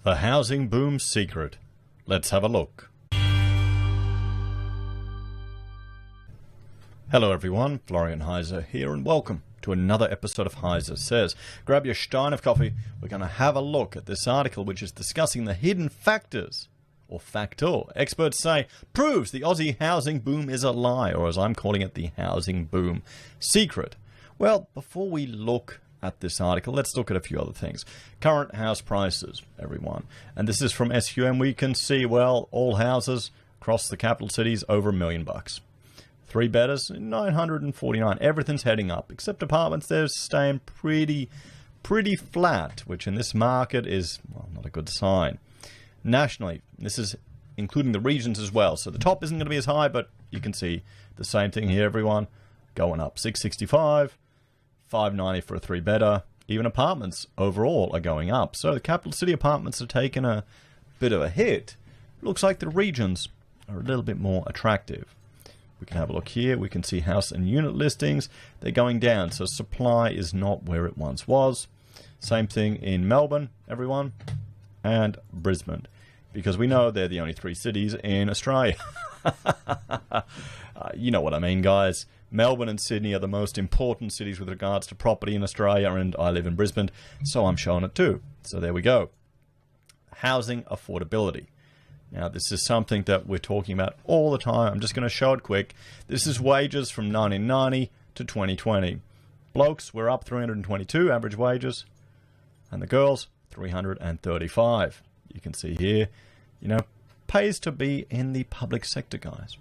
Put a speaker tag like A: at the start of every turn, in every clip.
A: The housing boom secret. Let's have a look. Hello everyone, Florian.heise here, and welcome to another episode of HeiseSays. Grab your stein of coffee. We're going to have a look at this article which is discussing the hidden factors, or factor, experts say, proves the Aussie housing boom is a lie, or as I'm calling it, the housing boom secret. Well, before we look at this article, let's look at a few other things. Current house prices, everyone. And this is from SQM. We can see, well, all houses across the capital cities over $1 million. Three bedders, 949. Everything's heading up, except apartments. They're staying pretty flat, which in this market is, well, not a good sign. Nationally, this is including the regions as well. So the top isn't going to be as high, but you can see the same thing here, everyone. Going up, 665. 590 for a three-bedder. Even apartments overall are going up. So the capital city apartments are taking a bit of a hit. Looks like the regions are a little bit more attractive. We can have a look here. We can see house and unit listings. They're going down. So supply is not where it once was. Same thing in Melbourne, everyone, and Brisbane. Because we know they're the only three cities in Australia. You know what I mean, guys. Melbourne and Sydney are the most important cities with regards to property in Australia, and I live in Brisbane, so I'm showing it too. So there we go. Housing affordability. Now, this is something that we're talking about all the time. I'm just going to show it quick. This is wages from 1990 to 2020. Blokes were up 322 average wages, and the girls 335. You can see here, you know, pays to be in the public sector, guys.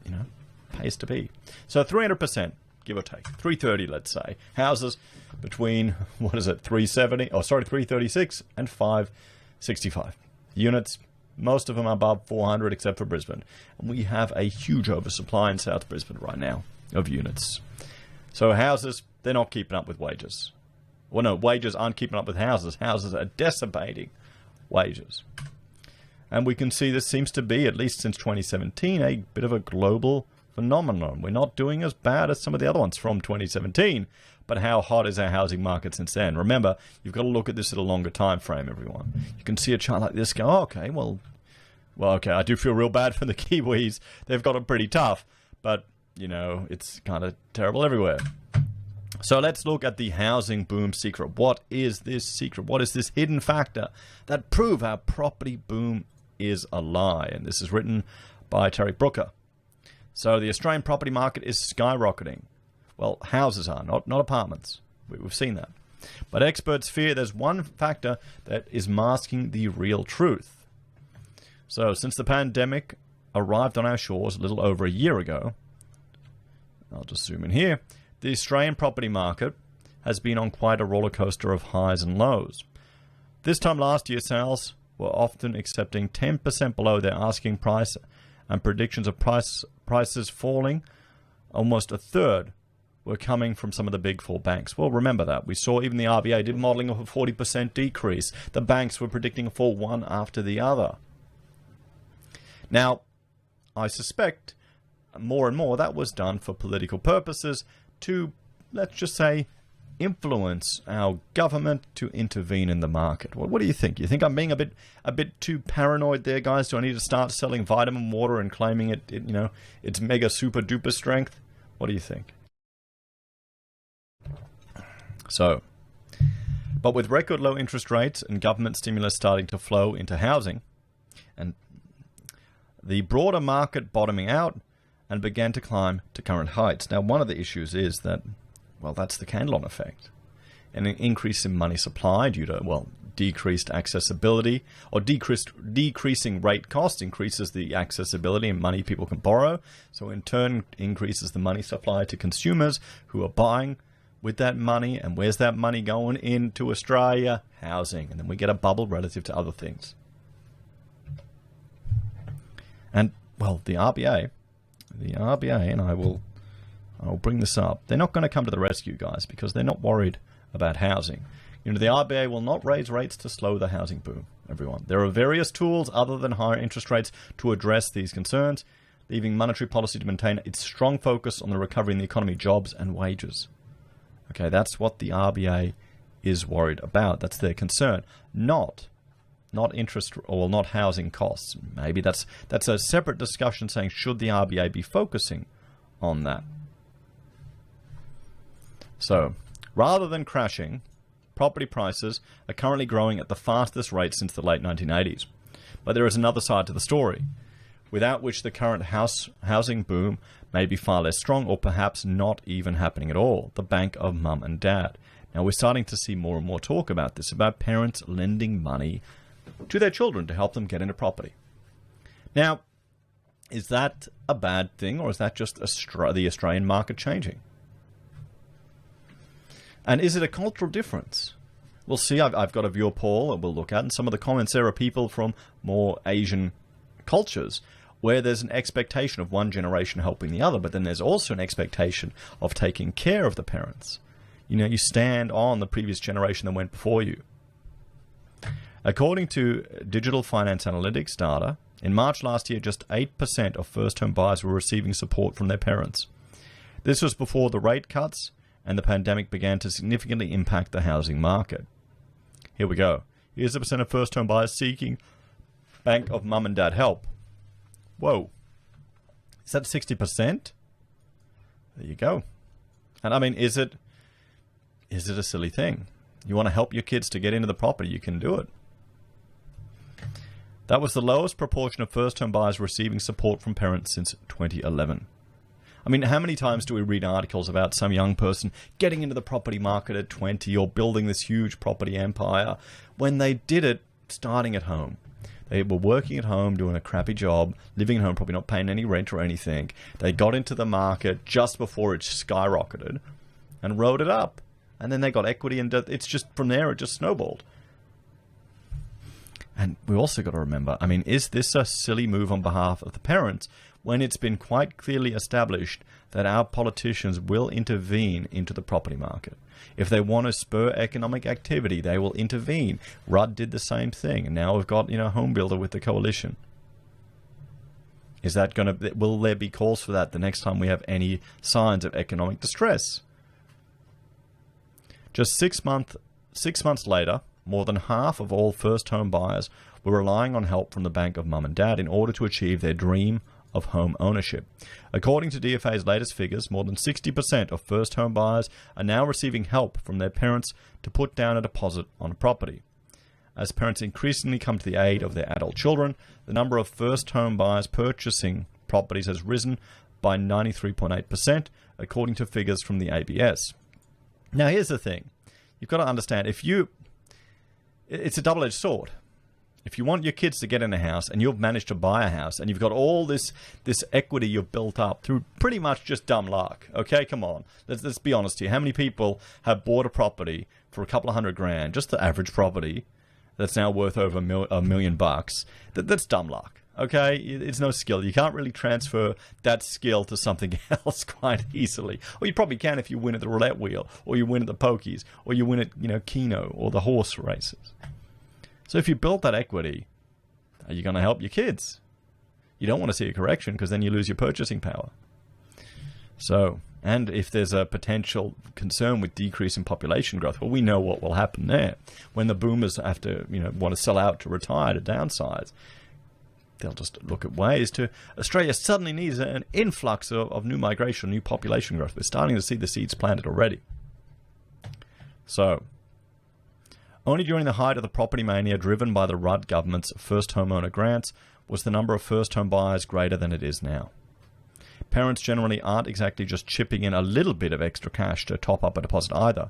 A: You know, pays to be. So 300%, give or take. 330, let's say. Houses between, 336 and 565. Units, most of them are above 400 except for Brisbane. And we have a huge oversupply in South Brisbane right now of units. So houses, they're not keeping up with wages. Well, no, wages aren't keeping up with houses. Houses are decimating wages. And we can see this seems to be, at least since 2017, a bit of a global phenomenon. We're not doing as bad as some of the other ones from 2017, but how hot is our housing market since then? Remember, you've got to look at this at a longer time frame, everyone. You can see a chart like this, go, oh, okay, well, okay, I do feel real bad for the Kiwis. They've got it pretty tough, but, you know, it's kind of terrible everywhere. So let's look at the housing boom secret. What is this secret? What is this hidden factor that prove our property boom is a lie? And this is written by Terry Brooker. So the Australian property market is skyrocketing. Well, houses are, not apartments. We've seen that. But experts fear there's one factor that is masking the real truth. So since the pandemic arrived on our shores a little over a year ago, I'll just zoom in here, the Australian property market has been on quite a roller coaster of highs and lows. This time last year, sales were often accepting 10% below their asking price, and predictions of prices falling almost a third were coming from some of the big four banks. Well, remember that. We saw even the RBA did modeling of a 40% decrease. The banks were predicting a fall one after the other. Now, I suspect more and more that was done for political purposes to, let's just say, influence our government to intervene in the market. What do you think? You think I'm being a bit too paranoid there, guys? Do I need to start selling vitamin water and claiming it you know, it's mega super duper strength? What do you think? So, but with record low interest rates and government stimulus starting to flow into housing, and the broader market bottoming out and began to climb to current heights. Now, one of the issues is that, well, that's the Candlon effect. An increase in money supply due to, well, decreased accessibility, or decreasing rate cost increases the accessibility and money people can borrow. So in turn increases the money supply to consumers who are buying with that money. And where's that money going? Into Australia? Housing. And then we get a bubble relative to other things. And, well, the RBA, and I'll bring this up. They're not going to come to the rescue, guys, because they're not worried about housing. You know, the RBA will not raise rates to slow the housing boom, everyone. There are various tools other than higher interest rates to address these concerns, leaving monetary policy to maintain its strong focus on the recovery in the economy, jobs and wages. Okay, that's what the RBA is worried about. That's their concern, not not interest or not housing costs. Maybe that's a separate discussion saying, should the RBA be focusing on that? So, rather than crashing, property prices are currently growing at the fastest rate since the late 1980s. But there is another side to the story, without which the current housing boom may be far less strong or perhaps not even happening at all, the bank of mum and dad. Now, we're starting to see more and more talk about this, about parents lending money to their children to help them get into property. Now, is that a bad thing, or is that just the Australian market changing? And is it a cultural difference? We'll see. I've got a viewer poll that we'll look at, and some of the comments there are people from more Asian cultures where there's an expectation of one generation helping the other, but then there's also an expectation of taking care of the parents. You know, you stand on the previous generation that went before you. According to Digital Finance Analytics data, in March last year, just 8% of first-home buyers were receiving support from their parents. This was before the rate cuts and the pandemic began to significantly impact the housing market. Here we go. Here's the percent of first-home buyers seeking bank of mum and dad help. Whoa. Is that 60%? There you go. And I mean, is it a silly thing? You want to help your kids to get into the property, you can do it. That was the lowest proportion of first-home buyers receiving support from parents since 2011. I mean, how many times do we read articles about some young person getting into the property market at 20 or building this huge property empire when they did it starting at home? They were working at home, doing a crappy job, living at home, probably not paying any rent or anything. They got into the market just before it skyrocketed and rode it up. And then they got equity, and it's just, from there, it just snowballed. And we also got to remember, I mean, is this a silly move on behalf of the parents when it's been quite clearly established that our politicians will intervene into the property market? If they want to spur economic activity, they will intervene. Rudd did the same thing, and now we've got, Home Builder with the coalition. Is that will there be calls for that the next time we have any signs of economic distress? Just 6 months later, more than half of all first-home buyers were relying on help from the bank of mum and dad in order to achieve their dream of home ownership. According to DFA's latest figures, more than 60% of first-home buyers are now receiving help from their parents to put down a deposit on a property. As parents increasingly come to the aid of their adult children, the number of first-home buyers purchasing properties has risen by 93.8%, according to figures from the ABS. Now, here's the thing. You've got to understand, it's a double-edged sword. If you want your kids to get in a house and you've managed to buy a house and you've got all this equity you've built up through pretty much just dumb luck, okay, come on. Let's be honest here. How many people have bought a property for a couple of $100,000, just the average property, that's now worth over $1 million bucks? That's dumb luck, okay? It's no skill. You can't really transfer that skill to something else quite easily. Or you probably can if you win at the roulette wheel, or you win at the pokies, or you win at Keno or the horse races. So if you built that equity, are you going to help your kids? You don't want to see a correction because then you lose your purchasing power. So, and if there's a potential concern with decrease in population growth, well, we know what will happen there. When the boomers have to, want to sell out to retire, to downsize, they'll just look at ways to... Australia suddenly needs an influx of new migration, new population growth. We're starting to see the seeds planted already. So... only during the height of the property mania driven by the Rudd government's first homeowner grants was the number of first-home buyers greater than it is now. Parents generally aren't exactly just chipping in a little bit of extra cash to top up a deposit either.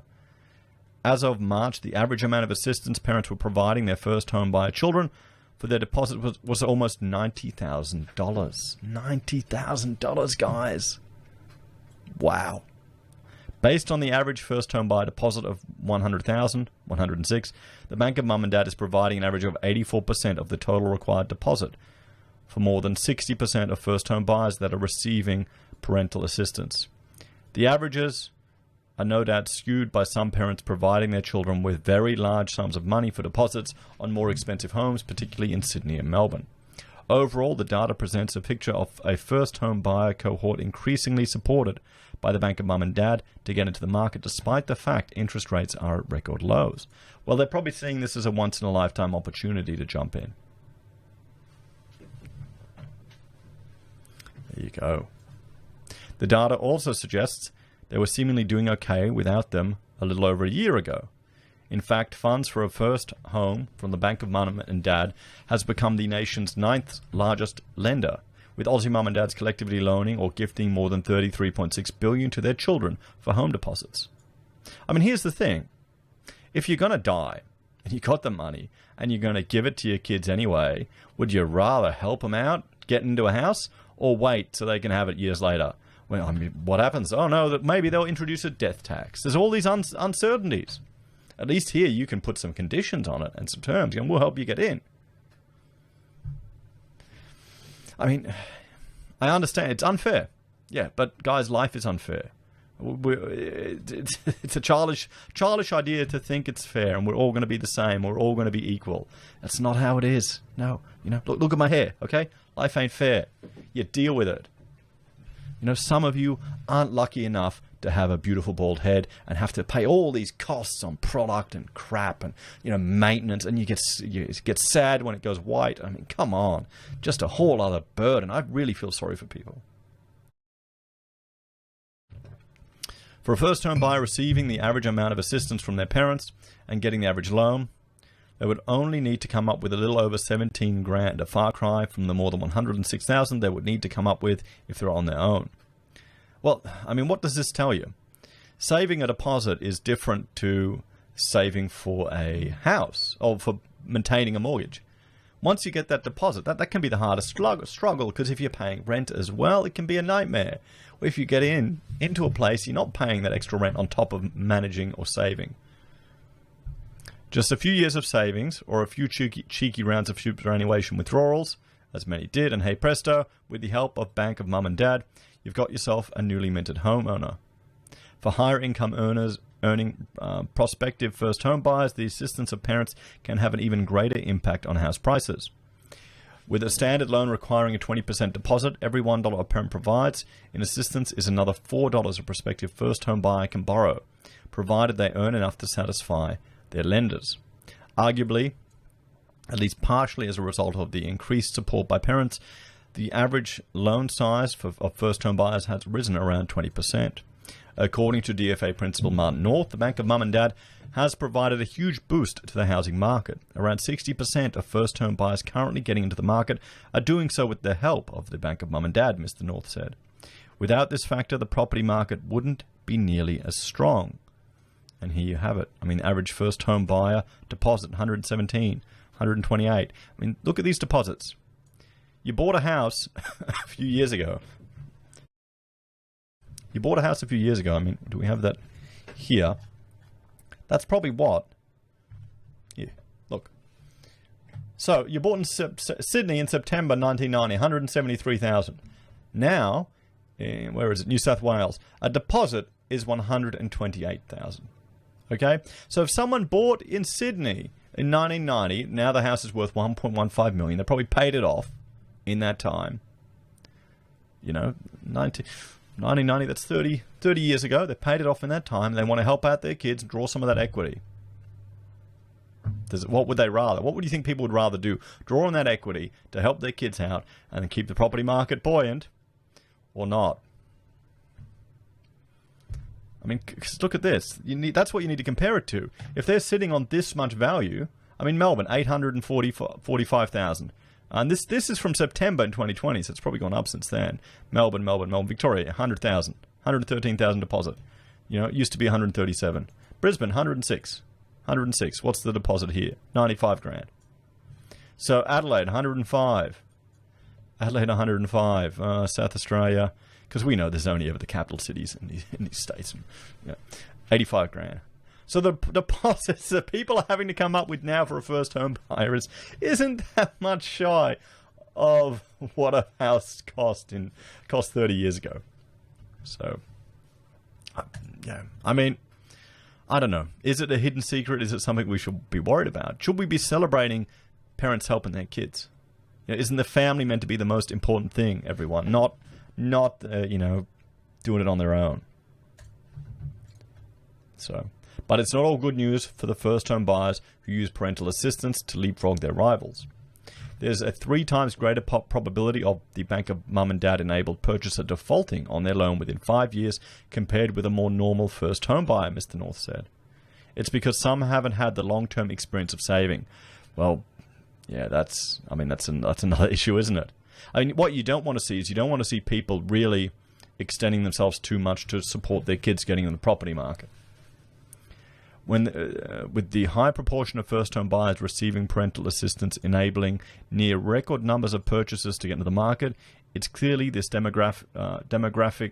A: As of March, the average amount of assistance parents were providing their first-home buyer children for their deposit was almost $90,000. $90,000, guys. Wow. Based on the average first-home buyer deposit of $106, the Bank of Mum and Dad is providing an average of 84% of the total required deposit for more than 60% of first-home buyers that are receiving parental assistance. The averages are no doubt skewed by some parents providing their children with very large sums of money for deposits on more expensive homes, particularly in Sydney and Melbourne. Overall, the data presents a picture of a first home buyer cohort increasingly supported by the bank of mum and dad to get into the market, despite the fact interest rates are at record lows. Well, they're probably seeing this as a once-in-a-lifetime opportunity to jump in. There you go. The data also suggests they were seemingly doing okay without them a little over a year ago. In fact, funds for a first home from the Bank of Mum and Dad has become the nation's 9th largest lender, with Aussie mum and dads collectively loaning or gifting more than $33.6 billion to their children for home deposits. I mean, here's the thing. If you're going to die and you got the money and you're going to give it to your kids anyway, would you rather help them out, get into a house, or wait so they can have it years later? Well, I mean, what happens? Oh, no, that maybe they'll introduce a death tax. There's all these uncertainties. At least here you can put some conditions on it and some terms, and we'll help you get in. I mean, I understand it's unfair. Yeah, but guys, life is unfair. It's a childish idea to think it's fair and we're all going to be the same. We're all going to be equal. That's not how it is. No, look at my hair, okay? Life ain't fair. You deal with it. Some of you aren't lucky enough to have a beautiful bald head and have to pay all these costs on product and crap and maintenance, and you get sad when it goes white. I mean, come on, just a whole other burden. I really feel sorry for people. For a first home buyer receiving the average amount of assistance from their parents and getting the average loan, they would only need to come up with a little over 17 grand, a far cry from the more than 106,000 they would need to come up with if they're on their own. Well, I mean, what does this tell you? Saving a deposit is different to saving for a house or for maintaining a mortgage. Once you get that deposit, that can be the hardest struggle, because if you're paying rent as well, it can be a nightmare. Or if you get into a place, you're not paying that extra rent on top of managing or saving. Just a few years of savings or a few cheeky rounds of superannuation withdrawals, as many did, and hey presto, with the help of Bank of Mum and Dad, you've got yourself a newly minted homeowner. For higher income earners earning prospective first home buyers, the assistance of parents can have an even greater impact on house prices. With a standard loan requiring a 20% deposit, every $1 a parent provides in assistance is another $4 a prospective first home buyer can borrow, provided they earn enough to satisfy their lenders. Arguably, at least partially as a result of the increased support by parents, the average loan size of first home buyers has risen around 20%. According to DFA principal Martin North, the Bank of Mum and Dad has provided a huge boost to the housing market. Around 60% of first home buyers currently getting into the market are doing so with the help of the Bank of Mum and Dad, Mr. North said. Without this factor, the property market wouldn't be nearly as strong. And here you have it. I mean, average first home buyer deposit, 117, 128. I mean, look at these deposits. You bought a house a few years ago. I mean, do we have that here? That's probably what? Here, look. So you bought in Sydney in September 1990, 173,000. Now, where is it? New South Wales. A deposit is 128,000. Okay? So if someone bought in Sydney in 1990, now the house is worth 1.15 million. They probably paid it off in that time. 1990, that's 30 years ago. They paid it off in that time. They want to help out their kids, draw some of that equity. What would they rather? What would you think people would rather do? Draw on that equity to help their kids out and keep the property market buoyant, or not? I mean, look at this. That's what you need to compare it to. If they're sitting on this much value, I mean, Melbourne, 845,000. And this is from September in 2020, so it's probably gone up since then. Melbourne, Victoria, 100,000, 113,000 deposit. It used to be 137. Brisbane, 106. What's the deposit here? 95 grand. So Adelaide, 105. South Australia, because we know there's only ever the capital cities in these states. 85 grand. So the deposits that people are having to come up with now for a first home buyer isn't that much shy of what a house cost 30 years ago. So, yeah, I mean, I don't know. Is it a hidden secret? Is it something we should be worried about? Should we be celebrating parents helping their kids? Isn't the family meant to be the most important thing, everyone? Not doing it on their own. So, but it's not all good news for the first-home buyers who use parental assistance to leapfrog their rivals. There's a 3 times greater probability of the bank of mum and dad enabled purchaser defaulting on their loan within 5 years compared with a more normal first-home buyer, Mr. North said. It's because some haven't had the long-term experience of saving. Well, yeah, that's another issue, isn't it? I mean, what you don't want to see is you don't want to see people really extending themselves too much to support their kids getting in the property market. With the high proportion of first-home buyers receiving parental assistance enabling near record numbers of purchases to get into the market, it's clearly this demographic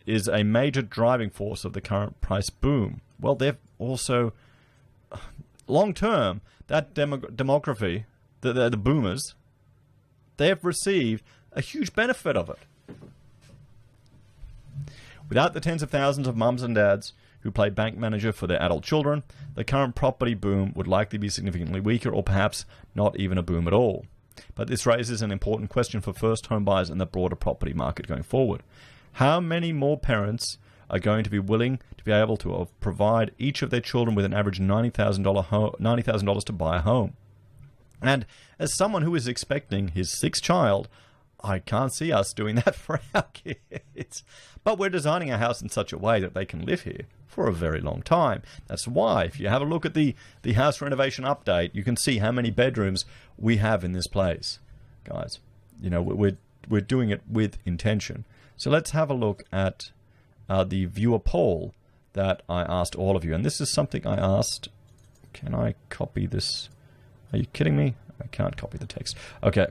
A: is a major driving force of the current price boom. Well, they've also, long-term, that demography, the boomers, they've received a huge benefit of it. Without the tens of thousands of mums and dads who play bank manager for their adult children, the current property boom would likely be significantly weaker or perhaps not even a boom at all. But this raises an important question for first home buyers and the broader property market going forward. How many more parents are going to be willing to be able to provide each of their children with an average $90,000 to buy a home? And as someone who is expecting his 6th child, I can't see us doing that for our kids. But we're designing our house in such a way that they can live here for a very long time. That's why, if you have a look at the house renovation update, you can see how many bedrooms we have in this place. Guys, we're doing it with intention. So let's have a look at the viewer poll that I asked all of you. And this is something I asked. Can I copy this? Are you kidding me? I can't copy the text. Okay.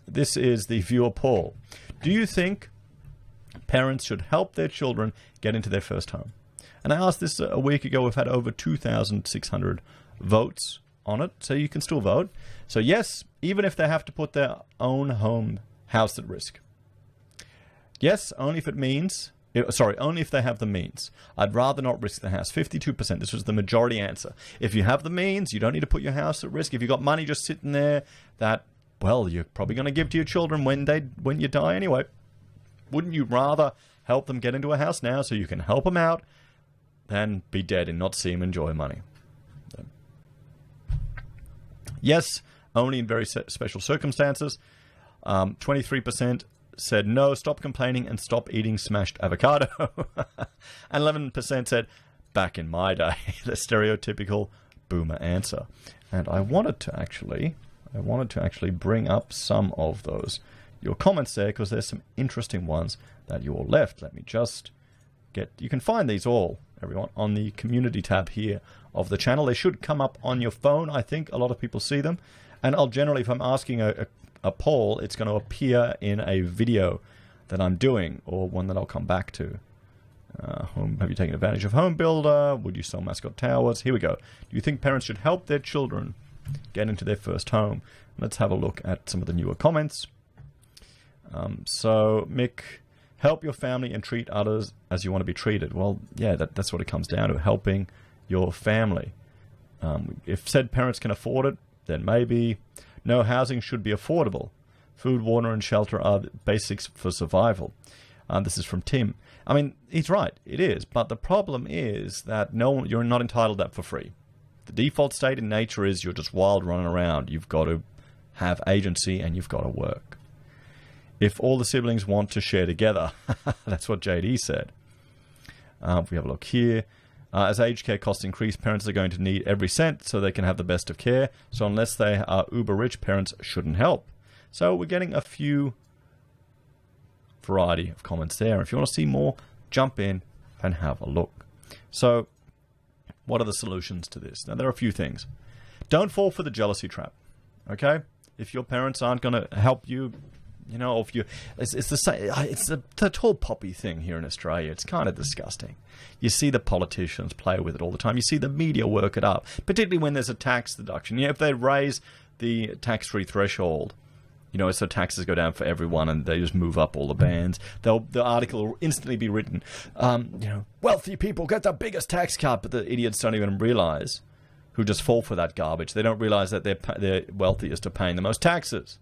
A: This is the viewer poll. Do you think parents should help their children get into their first home? And I asked this a week ago. We've had over 2,600 votes on it, so you can still vote. So yes, even if they have to put their own house at risk. Yes, only if they have the means. I'd rather not risk the house. 52%. This was the majority answer. If you have the means, you don't need to put your house at risk. If you've got money just sitting there, you're probably going to give to your children when you die anyway. Wouldn't you rather help them get into a house now so you can help them out than be dead and not see them enjoy money? Yes, only in very special circumstances. 23% said no, stop complaining and stop eating smashed avocado. And 11% said, back in my day, the stereotypical boomer answer. And I wanted to actually bring up some of your comments there, because there's some interesting ones that you all left. Let me just you can find these all, everyone, on the community tab here of the channel. They should come up on your phone. I think a lot of people see them. And I'll generally, if I'm asking a poll, it's going to appear in a video that I'm doing, or one that I'll come back to. Have you taken advantage of Home Builder? Would you sell Mascot Towers? Here we go. Do you think parents should help their children get into their first home? Let's have a look at some of the newer comments. So, Mick, help your family and treat others as you want to be treated. Well, yeah, that's what it comes down to, helping your family. If said parents can afford it, then maybe. No, housing should be affordable. Food, water, and shelter are basics for survival. This is from Tim. I mean, he's right. It is. But the problem is that you're not entitled to that for free. The default state in nature is you're just wild running around. You've got to have agency and you've got to work. If all the siblings want to share together, that's what JD said. If we have a look here, as aged care costs increase, parents are going to need every cent so they can have the best of care. So unless they are uber rich, parents shouldn't help. So we're getting a few variety of comments there. If you want to see more, jump in and have a look. So what are the solutions to this? Now, there are a few things. Don't fall for the jealousy trap, okay? If your parents aren't going to help you, it's the same. It's the tall poppy thing here in Australia. It's kind of disgusting. You see the politicians play with it all the time. You see the media work it up, particularly when there's a tax deduction. If they raise the tax-free threshold, so taxes go down for everyone, and they just move up all the bands. The article will instantly be written, wealthy people get the biggest tax cut, but the idiots don't even realize who just fall for that garbage. They don't realize that they're wealthiest are paying the most taxes.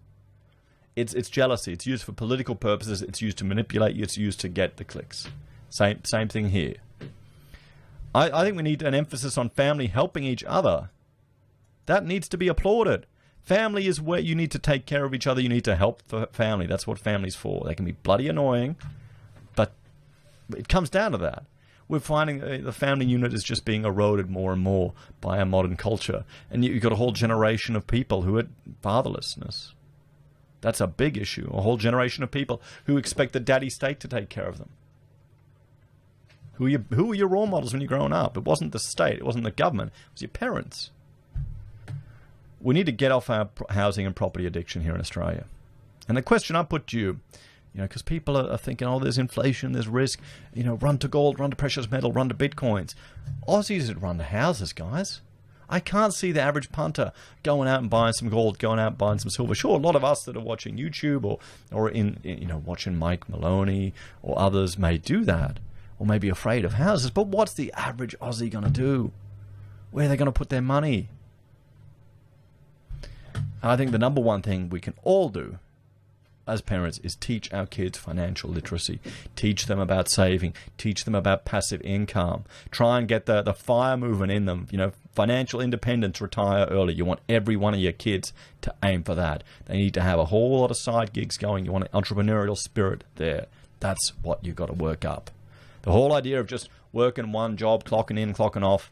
A: It's jealousy. It's used for political purposes. It's used to manipulate you. It's used to get the clicks. Same thing here. I think we need an emphasis on family helping each other. That needs to be applauded. Family is where you need to take care of each other. You need to help the family. That's what family's for. They can be bloody annoying, but it comes down to that. We're finding the family unit is just being eroded more and more by our modern culture. And you've got a whole generation of people who are fatherlessness. That's a big issue. A whole generation of people who expect the daddy state to take care of them. Who were your role models when you were growing up? It wasn't the state. It wasn't the government. It was your parents. We need to get off our housing and property addiction here in Australia. And the question I put to you, because people are thinking, oh, there's inflation, there's risk, run to gold, run to precious metal, run to bitcoins. Aussies that run to houses, guys. I can't see the average punter going out and buying some gold, going out and buying some silver. Sure, a lot of us that are watching YouTube or watching Mike Maloney or others may do that, or may be afraid of houses. But what's the average Aussie going to do? Where are they going to put their money? I think the number one thing we can all do as parents is teach our kids financial literacy. Teach them about saving. Teach them about passive income. Try and get the fire moving in them. Financial independence, retire early. You want every one of your kids to aim for that. They need to have a whole lot of side gigs going. You want an entrepreneurial spirit there. That's what you've got to work up. The whole idea of just working one job, clocking in, clocking off,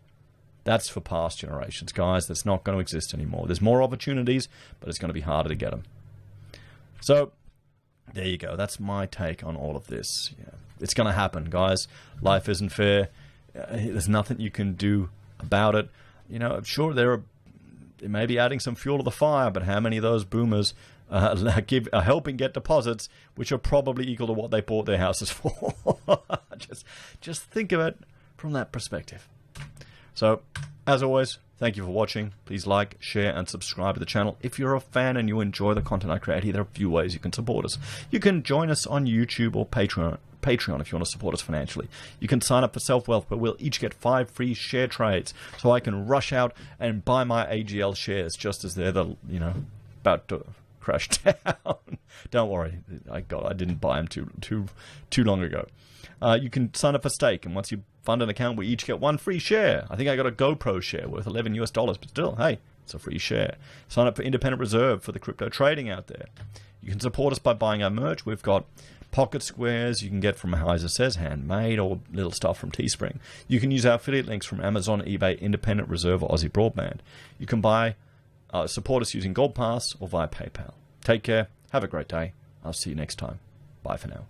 A: that's for past generations, guys. That's not going to exist anymore. There's more opportunities, but it's going to be harder to get them. So, there you go. That's my take on all of this. Yeah. It's going to happen, guys. Life isn't fair. There's nothing you can do about it. Sure, they may be adding some fuel to the fire, but how many of those boomers are helping get deposits, which are probably equal to what they bought their houses for? Just think of it from that perspective. So, as always, thank you for watching. Please like, share, and subscribe to the channel. If you're a fan and you enjoy the content I create here, there are a few ways you can support us. You can join us on YouTube or Patreon if you want to support us financially. You can sign up for SelfWealth, where we'll each get 5 free share trades, so I can rush out and buy my AGL shares just as they're about to crash down. Don't worry, I didn't buy them too long ago. You can sign up for stake, and once you fund an account, we each get 1 free share. I think I got a GoPro share worth $11 US, but still, hey, it's a free share. Sign up for Independent Reserve for the crypto trading out there. You can support us by buying our merch. We've got pocket squares you can get from HeiseSays, handmade, or little stuff from Teespring. You can use our affiliate links from Amazon, eBay, Independent Reserve, or AussieBroadband. You can support us using Gold Pass or via PayPal. Take care. Have a great day. I'll see you next time. Bye for now.